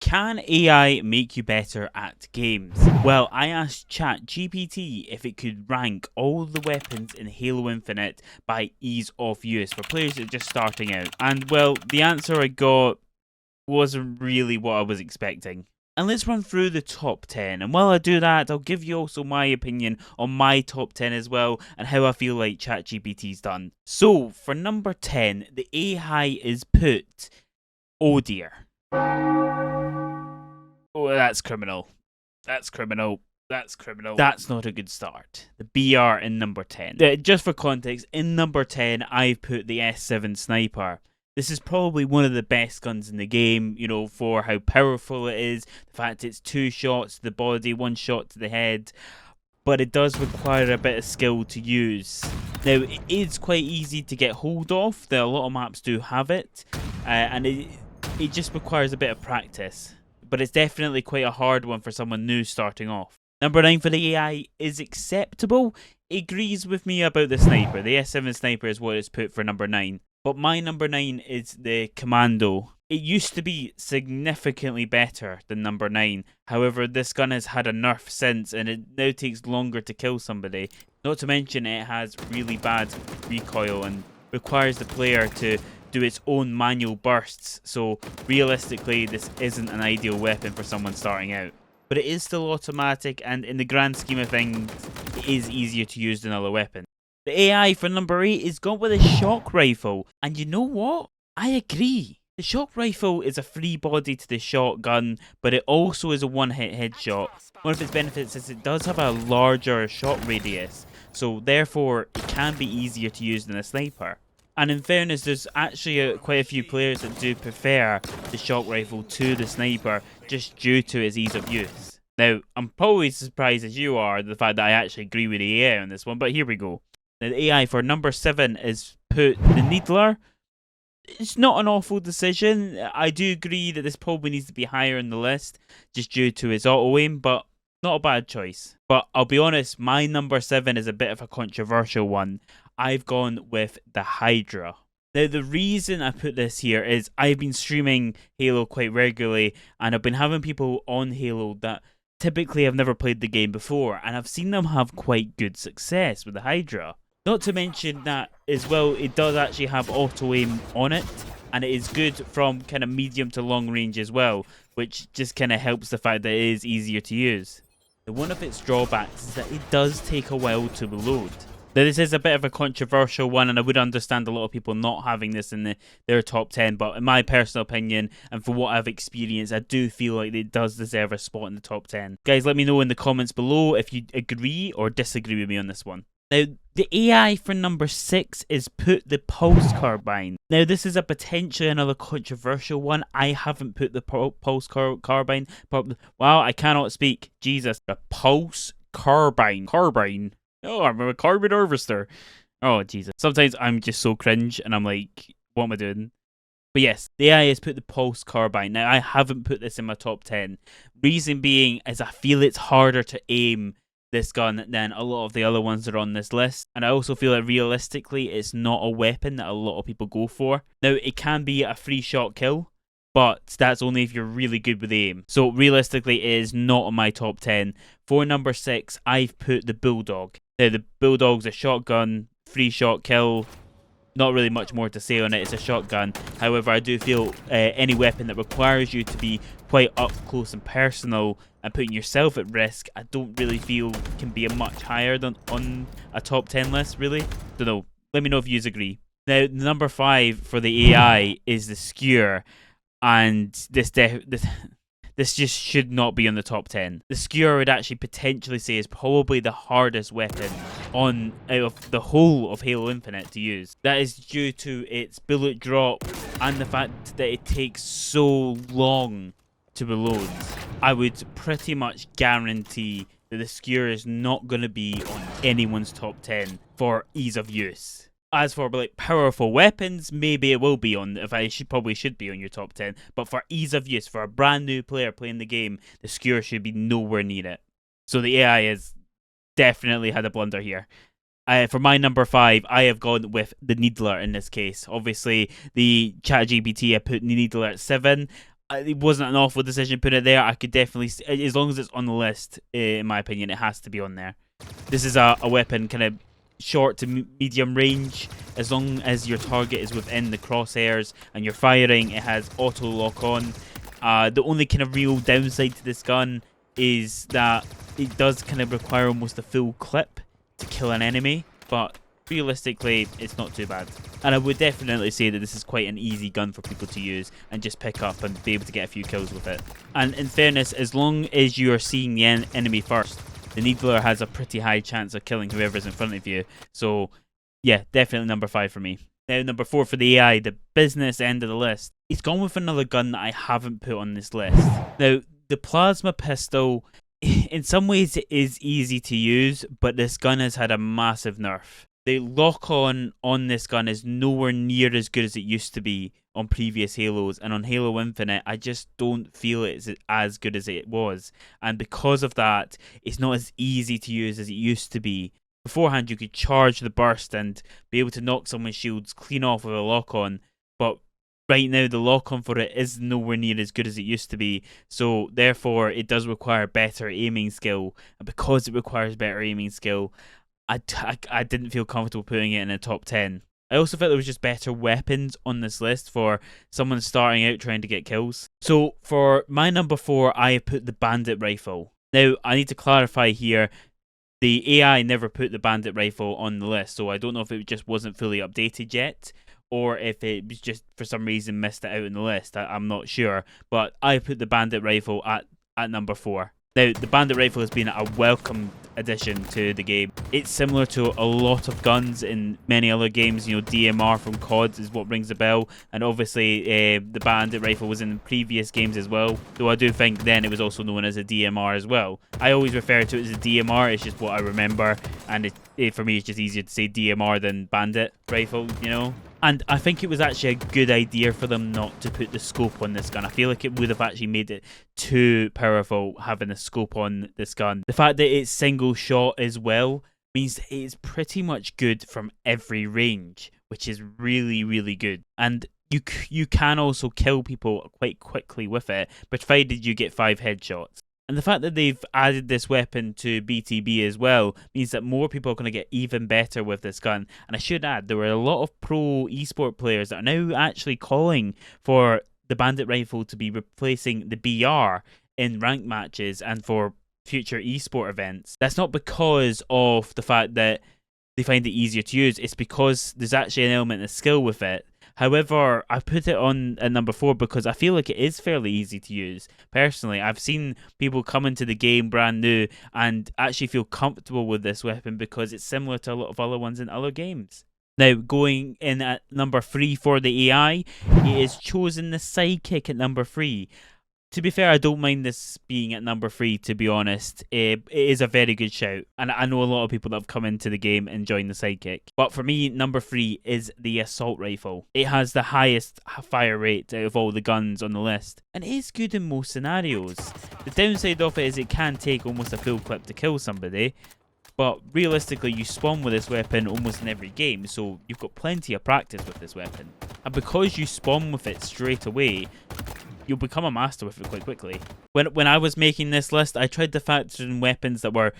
Can AI make you better at games? Well, I asked ChatGPT if it could rank all the weapons in Halo Infinite by ease of use for players that are just starting out. And well, the answer I got wasn't really what I was expecting. And let's run through the top 10. And while I do that, I'll give you also my opinion on my top 10 as well and how I feel like ChatGPT's done. So, for number 10, the AI is put, oh dear. Oh, that's criminal. That's criminal. That's criminal. That's not a good start. The BR in number 10. Just for context, in number 10, I've put the S7 Sniper. This is probably one of the best guns in the game, you know, for how powerful it is. The fact it's 2 shots to the body, 1 shot to the head. But it does require a bit of skill to use. Now, it is quite easy to get hold of. A lot of maps do have it. And it just requires a bit of practice. But it's definitely quite a hard one for someone new starting off. Number 9 for the AI is acceptable. It agrees with me about the sniper. The S7 Sniper is what it's put for number 9. But my number 9 is the Commando. It used to be significantly better than number 9. However, this gun has had a nerf since and it now takes longer to kill somebody. Not to mention it has really bad recoil and requires the player to do its own manual bursts, so realistically this isn't an ideal weapon for someone starting out. But it is still automatic and in the grand scheme of things it is easier to use than other weapons. The AI for number 8 is gone with a shock rifle, and you know what? I agree. The shock rifle is a free body to the shotgun, but it also is a one-hit headshot. One of its benefits is it does have a larger shot radius, so therefore it can be easier to use than a sniper. And in fairness, there's actually quite a few players that do prefer the shock rifle to the sniper just due to its ease of use. Now, I'm probably as surprised as you are the fact that I actually agree with the AI on this one, but here we go. Now, the AI for number 7 is put the Needler. It's not an awful decision. I do agree that this probably needs to be higher on the list just due to its auto aim, but not a bad choice. But I'll be honest, my number 7 is a bit of a controversial one. I've gone with the Hydra. Now, the reason I put this here is I've been streaming Halo quite regularly, and I've been having people on Halo that typically have never played the game before, and I've seen them have quite good success with the Hydra. Not to mention that as well, it does actually have auto aim on it, and it is good from kind of medium to long range as well, which just kind of helps the fact that it is easier to use. Now, one of its drawbacks is that it does take a while to reload. Now, this is a bit of a controversial one, and I would understand a lot of people not having this in their top 10, but in my personal opinion, and for what I've experienced, I do feel like it does deserve a spot in the top 10. Guys, let me know in the comments below if you agree or disagree with me on this one. Now, the AI for number 6 is put the Pulse Carbine. Now, this is a potentially another controversial one. I haven't put the Pulse Carbine. Wow, I cannot speak. Jesus. The Pulse Carbine. Oh, I'm a carbine harvester. Oh, Jesus. Sometimes I'm just so cringe and I'm like, what am I doing? But yes, the AI has put the Pulse Carbine. Now, I haven't put this in my top 10. Reason being is I feel it's harder to aim this gun than a lot of the other ones that are on this list. And I also feel that realistically, it's not a weapon that a lot of people go for. Now, it can be a free shot kill, but that's only if you're really good with aim. So realistically, it is not on my top 10. For number 6, I've put the Bulldog. Now, the Bulldog's a shotgun, free shot kill. Not really much more to say on it. It's a shotgun. However, I do feel any weapon that requires you to be quite up close and personal and putting yourself at risk, I don't really feel can be a much higher than on a top 10 list, really. Don't know. Let me know if you agree. Now, number 5 for the AI is the Skewer, and this just should not be on the top 10. The Skewer I would actually potentially say is probably the hardest weapon out of the whole of Halo Infinite to use. That is due to its bullet drop and the fact that it takes so long to reload. I would pretty much guarantee that the Skewer is not going to be on anyone's top 10 for ease of use. As for like powerful weapons, maybe it will be on. If I probably should be on your top 10. But for ease of use, for a brand new player playing the game, the Skewer should be nowhere near it. So the AI has definitely had a blunder here. For my number 5, I have gone with the Needler in this case. Obviously, the ChatGPT I put the Needler at 7. it wasn't an awful decision putting it there. I could definitely, as long as it's on the list, in my opinion, it has to be on there. This is a weapon kind of short to medium range. As long as your target is within the crosshairs and you're firing, it has auto lock on. The only kind of real downside to this gun is that it does kind of require almost a full clip to kill an enemy, but realistically, it's not too bad. And I would definitely say that this is quite an easy gun for people to use and just pick up and be able to get a few kills with it. And in fairness, as long as you are seeing the enemy first, the Needler has a pretty high chance of killing whoever's in front of you. So yeah, definitely number 5 for me. Now number 4 for the AI, the business end of the list. He's gone with another gun that I haven't put on this list. Now, the plasma pistol, in some ways it is easy to use, but this gun has had a massive nerf. The lock-on this gun is nowhere near as good as it used to be on previous Halos, and on Halo Infinite, I just don't feel it's as good as it was. And because of that, it's not as easy to use as it used to be. Beforehand, you could charge the burst and be able to knock someone's shields clean off with a lock-on, but right now the lock-on for it is nowhere near as good as it used to be, so therefore it does require better aiming skill, and because it requires better aiming skill, I didn't feel comfortable putting it in the top 10. I also felt there was just better weapons on this list for someone starting out trying to get kills. So for my number 4, I have put the Bandit Rifle. Now, I need to clarify here, the AI never put the Bandit Rifle on the list, so I don't know if it just wasn't fully updated yet, or if it was just for some reason missed it out in the list. I'm not sure, but I put the Bandit Rifle at number 4. Now, the Bandit Rifle has been a welcome addition to the game. It's similar to a lot of guns in many other games. You know, DMR from COD is what rings a bell, and obviously the Bandit Rifle was in previous games as well, though I do think then it was also known as a DMR as well. I always refer to it as a DMR, it's just what I remember, and for me it's just easier to say DMR than Bandit Rifle, you know? And I think it was actually a good idea for them not to put the scope on this gun. I feel like it would have actually made it too powerful having a scope on this gun. The fact that it's single shot as well means that it is pretty much good from every range, which is really, really good. And you can also kill people quite quickly with it, provided you get 5 headshots. And the fact that they've added this weapon to BTB as well means that more people are going to get even better with this gun. And I should add, there were a lot of pro esport players that are now actually calling for the Bandit Rifle to be replacing the BR in ranked matches and for future esport events. That's not because of the fact that they find it easier to use, it's because there's actually an element of skill with it. However, I put it on at number 4 because I feel like it is fairly easy to use. Personally, I've seen people come into the game brand new and actually feel comfortable with this weapon because it's similar to a lot of other ones in other games. Now, going in at number 3 for the AI, it is chosen the Sidekick at number 3. To be fair, I don't mind this being at number 3, to be honest. It is a very good shout. And I know a lot of people that have come into the game enjoying the Sidekick. But for me, number 3 is the Assault Rifle. It has the highest fire rate out of all the guns on the list. And it is good in most scenarios. The downside of it is it can take almost a full clip to kill somebody. But realistically, you spawn with this weapon almost in every game. So you've got plenty of practice with this weapon. And because you spawn with it straight away, you'll become a master with it quite quickly. When I was making this list, I tried to factor in weapons that were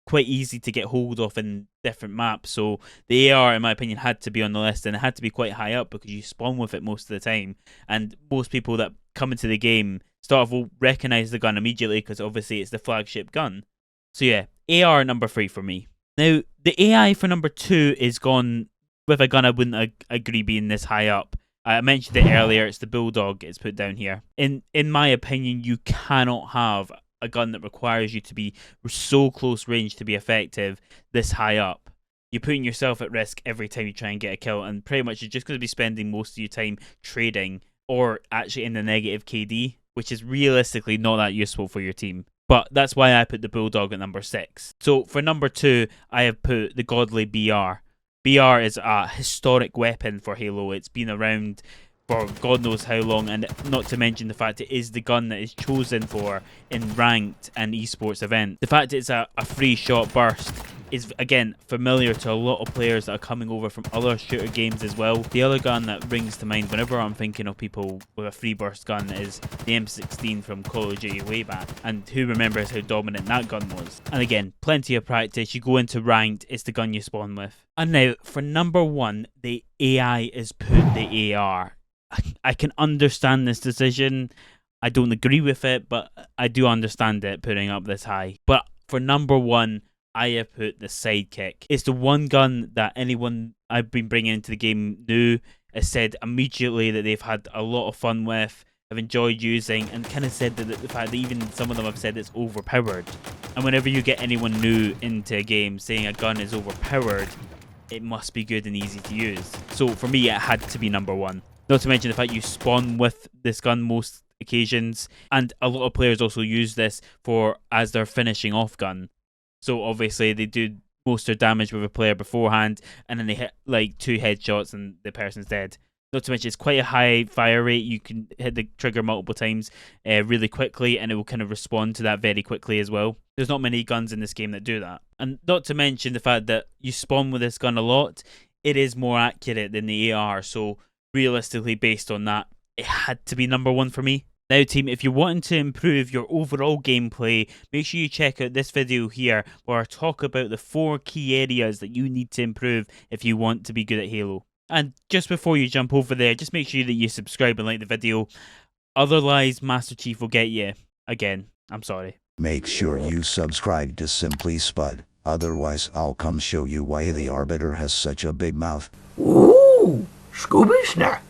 quite easy to get hold of in different maps. So the AR, in my opinion, had to be on the list, and it had to be quite high up because you spawn with it most of the time. And most people that come into the game start off will recognise the gun immediately because obviously it's the flagship gun. So yeah, AR number 3 for me. Now, the AI for number 2 is gone with a gun I wouldn't agree being this high up. I mentioned it earlier, it's the Bulldog, it's put down here. In my opinion, you cannot have a gun that requires you to be so close range to be effective this high up. You're putting yourself at risk every time you try and get a kill, and pretty much you're just going to be spending most of your time trading or actually in the negative KD, which is realistically not that useful for your team. But that's why I put the Bulldog at number 6. So for number 2, I have put the Godly BR. BR is a historic weapon for Halo. It's been around for God knows how long, and not to mention the fact it is the gun that is chosen for in ranked and esports events. The fact it's a free shot burst is, again, familiar to a lot of players that are coming over from other shooter games as well. The other gun that rings to mind whenever I'm thinking of people with a free burst gun is the M16 from Call of Duty way back, and who remembers how dominant that gun was. And again, plenty of practice, you go into ranked, it's the gun you spawn with. And now, for number 1, the AI is put the AR. I can understand this decision. I don't agree with it, but I do understand it putting up this high. But for number 1, I have put the Sidekick. It's the one gun that anyone I've been bringing into the game new has said immediately that they've had a lot of fun with, have enjoyed using, and kind of said that the fact that even some of them have said it's overpowered. And whenever you get anyone new into a game saying a gun is overpowered, it must be good and easy to use. So for me, it had to be number 1. Not to mention the fact you spawn with this gun most occasions, and a lot of players also use this for as their finishing off gun. So obviously they do most of their damage with a player beforehand, and then they hit like 2 headshots and the person's dead. Not to mention it's quite a high fire rate. You can hit the trigger multiple times really quickly, and it will kind of respond to that very quickly as well. There's not many guns in this game that do that. And not to mention the fact that you spawn with this gun a lot, it is more accurate than the AR. So realistically, based on that, it had to be number 1 for me. Now team, if you're wanting to improve your overall gameplay, make sure you check out this video here where I talk about the 4 key areas that you need to improve if you want to be good at Halo. And just before you jump over there, just make sure that you subscribe and like the video. Otherwise, Master Chief will get you. Again, I'm sorry. Make sure you subscribe to Simply Spud, otherwise I'll come show you why the Arbiter has such a big mouth. Ooh, Scooby Snack.